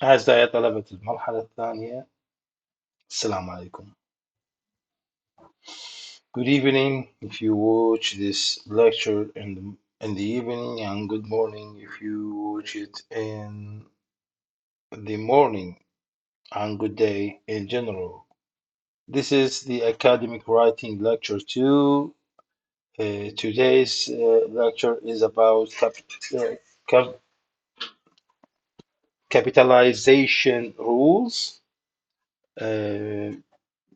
أعزائي طلبة المرحلة الثانية، السلام عليكم. Good evening if you watch this lecture in the evening, and good morning if you watch it in the morning, and good day in general. This is the academic writing lecture 2. Today's lecture is about cap capitalization rules. Uh,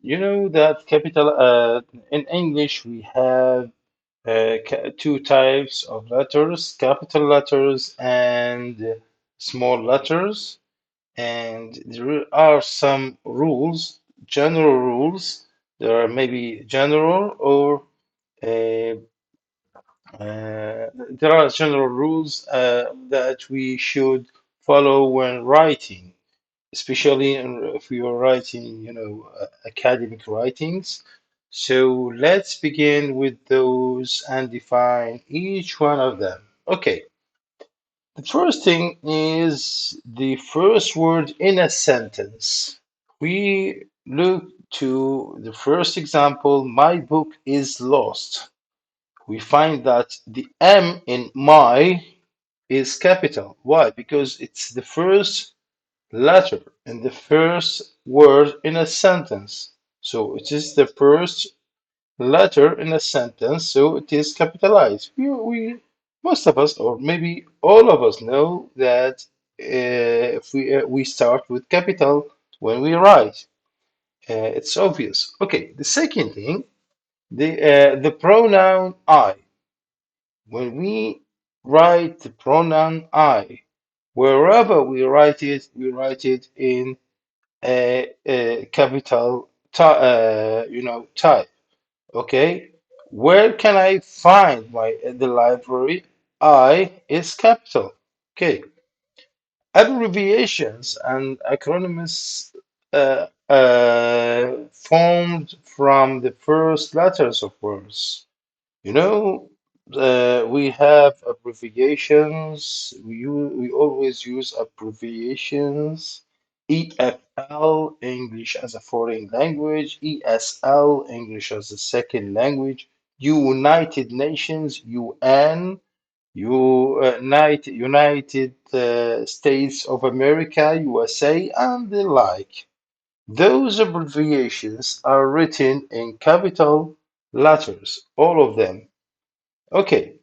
you know that in English we have two types of letters, capital letters and small letters. And there are some rules, general rules. There are maybe general or uh, there are general rules that we should follow when writing, especially if we are writing, academic writings. So let's begin with those and define each one of them. Okay, the first thing is the first word in a sentence. We look to the first example, my book is lost. We find that the M in my is capital. Why? Because it's the first letter in the first word in a sentence. So it is the first letter in a sentence, so it is capitalized. Most of us, or maybe all of us, know that if we start with capital when we write, it's obvious. Okay, the second thing, the pronoun I. When we write the pronoun I, wherever we write it in a capital type. Okay, where can I find my the library? I is capital. Okay, abbreviations and acronyms formed from the first letters of words. You know, we have abbreviations. We always use abbreviations. EFL, English as a foreign language. ESL, English as a second language. United Nations, UN. United States of America, USA, and the like. Those abbreviations are written in capital letters, all of them. Okay,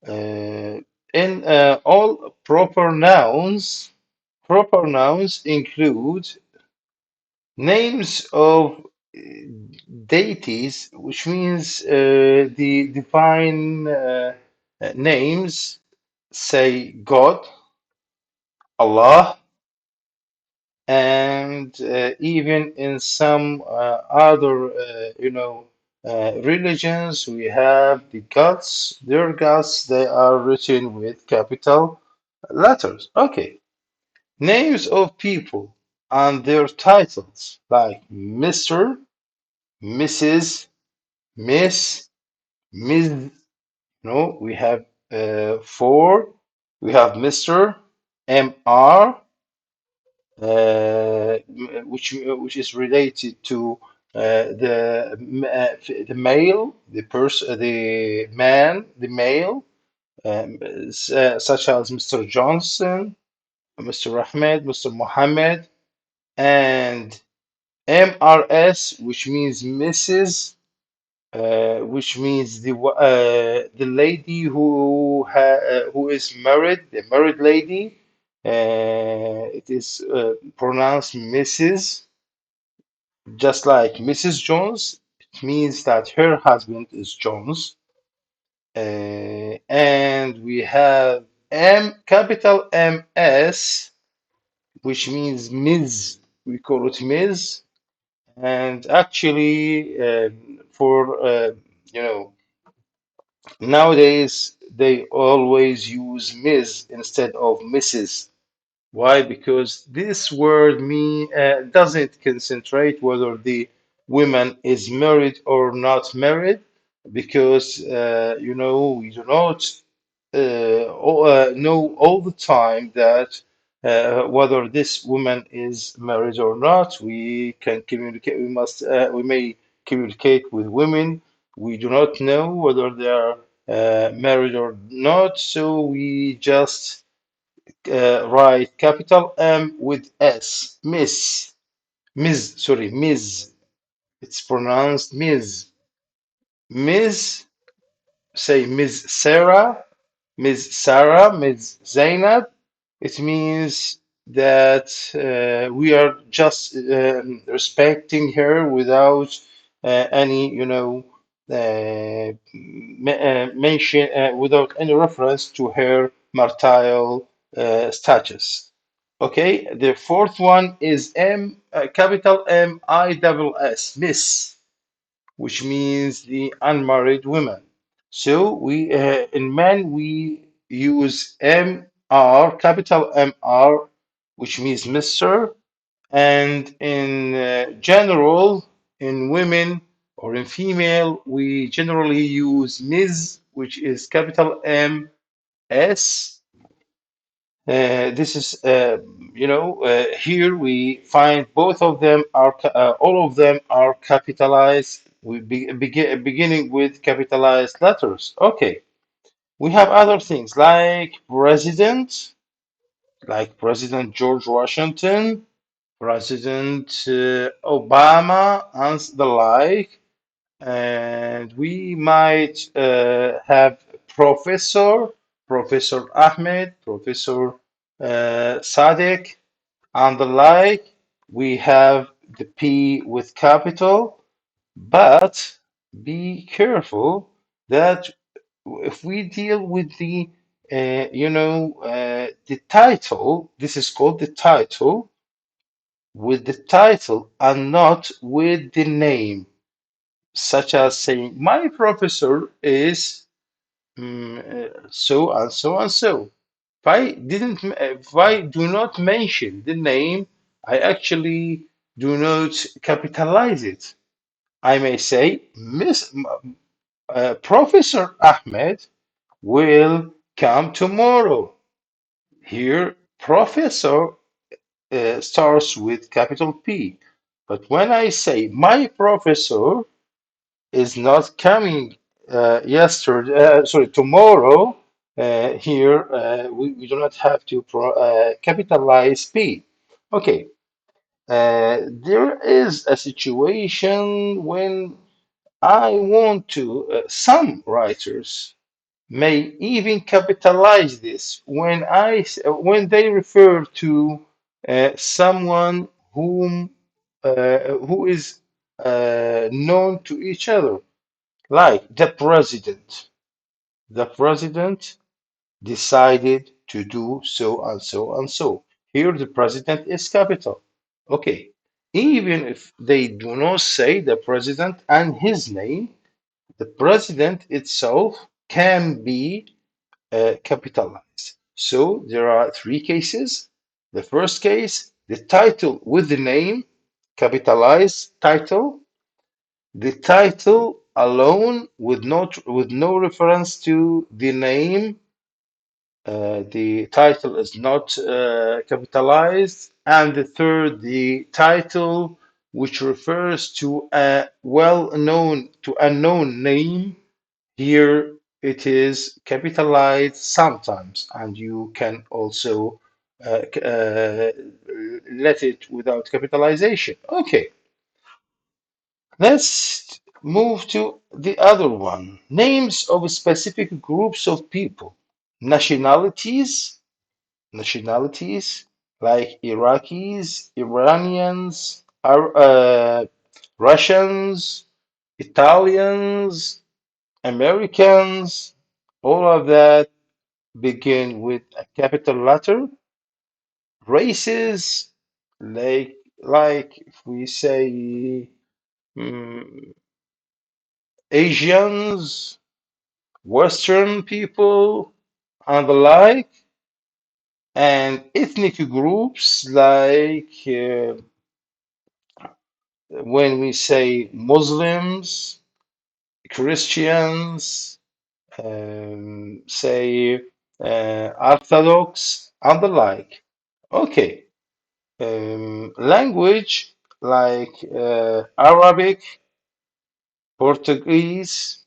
in all proper nouns include names of deities, which means the divine names, say God, Allah, and even in some other, religions, we have the gods. Their gods, they are written with capital letters. Okay, names of people and their titles, like Mr., Mrs., Miss, Ms. No, we have four. We have Mr., Mr., which is related to the male, the person, the man, the male, such as Mr. Johnson, Mr. Ahmed, Mr. Mohammed, and MRS, which means Mrs., which means the lady who is married, the married lady. It is pronounced Mrs. Just like Mrs. Jones, it means that her husband is Jones. And we have capital MS, which means Ms. We call it Ms. And actually, for you know, nowadays they always use Ms. instead of Mrs. Why? Because this word doesn't concentrate whether the woman is married or not married, because we do not know all the time that whether this woman is married or not. We can communicate. We may communicate with women. We do not know whether they are married or not. So we just write capital M with S. Ms. It's pronounced Ms. Ms. Say Ms. Sarah, Ms. Zainab. It means that we are just respecting her without any, mention, without any reference to her marital status. Okay, the fourth one is capital Miss, which means the unmarried woman. So we in men we use Mr, capital Mr, which means Mr. And in general, in women or in female, we generally use Ms, which is capital MS. This is, here we find both of them are, all of them are capitalized. Beginning with capitalized letters. Okay, we have other things like President George Washington, President Obama, and the like. And we might have Professor Ahmed, Professor Sadek, and the like. We have the P with capital, but be careful that if we deal with the title, this is called the title, with the title and not with the name, such as saying, my professor is so and so and so. If I do not mention the name, I actually do not capitalize it. I may say, Professor Ahmed will come tomorrow. Here, professor starts with capital P. But when I say my professor is not coming tomorrow, here we do not have to capitalize P. Okay, there is a situation when I want to, some writers may even capitalize this when they refer to someone who is known to each other, like the president. The president decided to do so and so and so. Here, the president is capital. Okay, even if they do not say the president and his name, the president itself can be capitalized. So there are three cases. The first case, the title with the name, capitalized title. The title alone with no reference to the name. The title is not capitalized. And the third, the title which refers to a known name. Here it is capitalized sometimes, and you can also let it without capitalization. Okay, let's move to the other one. Names of specific groups of people, nationalities, nationalities like Iraqis, Iranians, Russians, Italians, Americans, all of that begin with a capital letter. Races, like if we say mm, Asians, Western people, and the like, and ethnic groups like when we say Muslims, Christians, say Orthodox, and the like. Okay. Language like Arabic, Portuguese,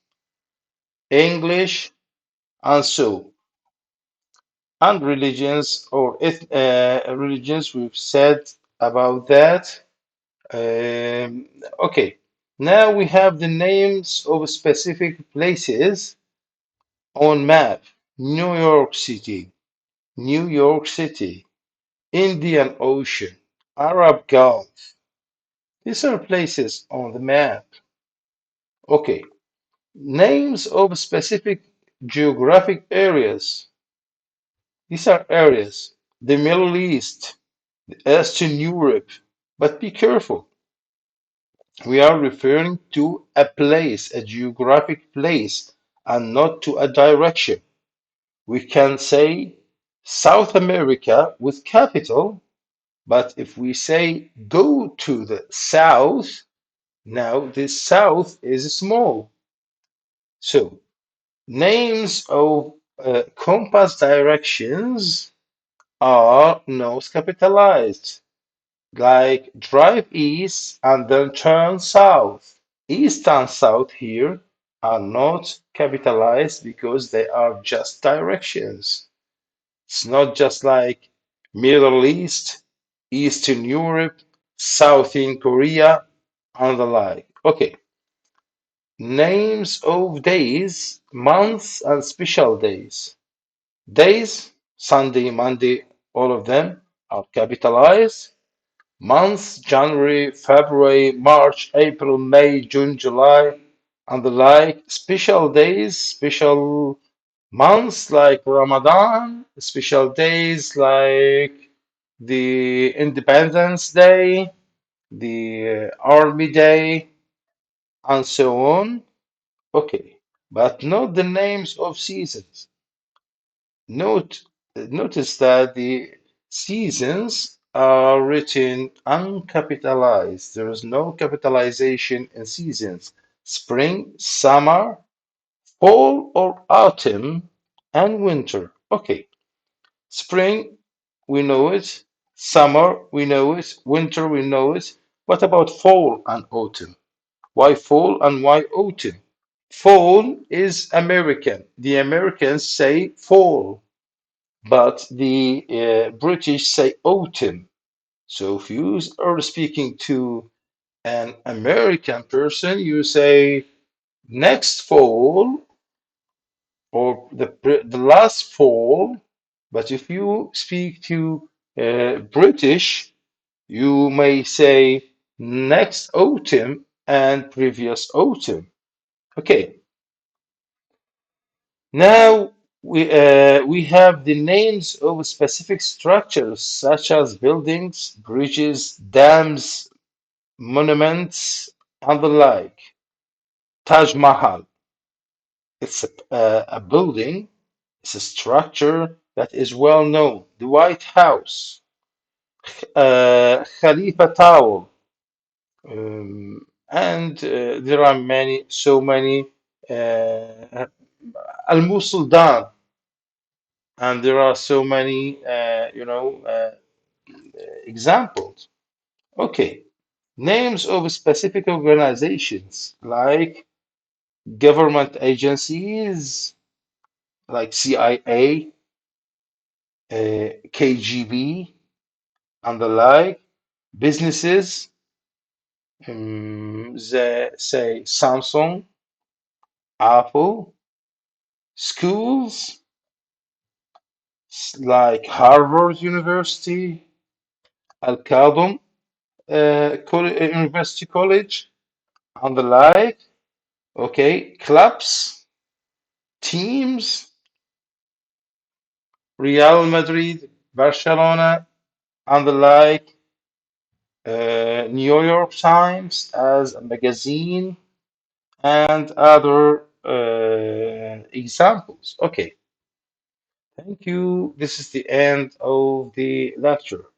English, and so. And religions or religions, we've said about that. Um, okay. Now we have the names of specific places on map. New York City, New York City, Indian Ocean, Arab Gulf. These are places on the map. Okay. Names of specific geographic areas. These are areas. The Middle East, Eastern Europe. But be careful. We are referring to a place, a geographic place, and not to a direction. We can say South America with capital, but if we say go to the south, now the south is small. So names of compass directions are not capitalized, like drive east and then turn south. East and south here are not capitalized because they are just directions. It's not just like Middle East, Eastern Europe, Southern Korea, and the like. Okay, names of days, months, and special days. Days, Sunday, Monday, all of them are capitalized. Months, January, February, March, April, May, June, July, and the like. Special days, special months like Ramadan, special days like the Independence Day, the Army Day, and so on. Okay, but not the names of seasons. Note, notice that the seasons are written uncapitalized. There is no capitalization in seasons. Spring, summer, fall or autumn, and winter. Okay, spring, we know it. Summer, we know it. Winter, we know it. What about fall and autumn? Why fall and why autumn? Fall is American. The Americans say fall, but the British say autumn. So if you are speaking to an American person, you say next fall or the last fall. But if you speak to British, you may say next autumn and previous autumn. Okay, now we have the names of specific structures such as buildings, bridges, dams, monuments, and the like. Taj Mahal, it's a building, it's a structure that is well known. The White House, Khalifa Tower, and there are many, so many, Al Mosul Dam, and there are so many, examples. Okay, names of specific organizations like government agencies like CIA, KGB, and the like, businesses, say Samsung, Apple, schools like Harvard University, Al Khadum University College, and the like. Okay, clubs, teams, Real Madrid, Barcelona, and the like. New York Times as a magazine, and other examples. Okay, thank you. This is the end of the lecture.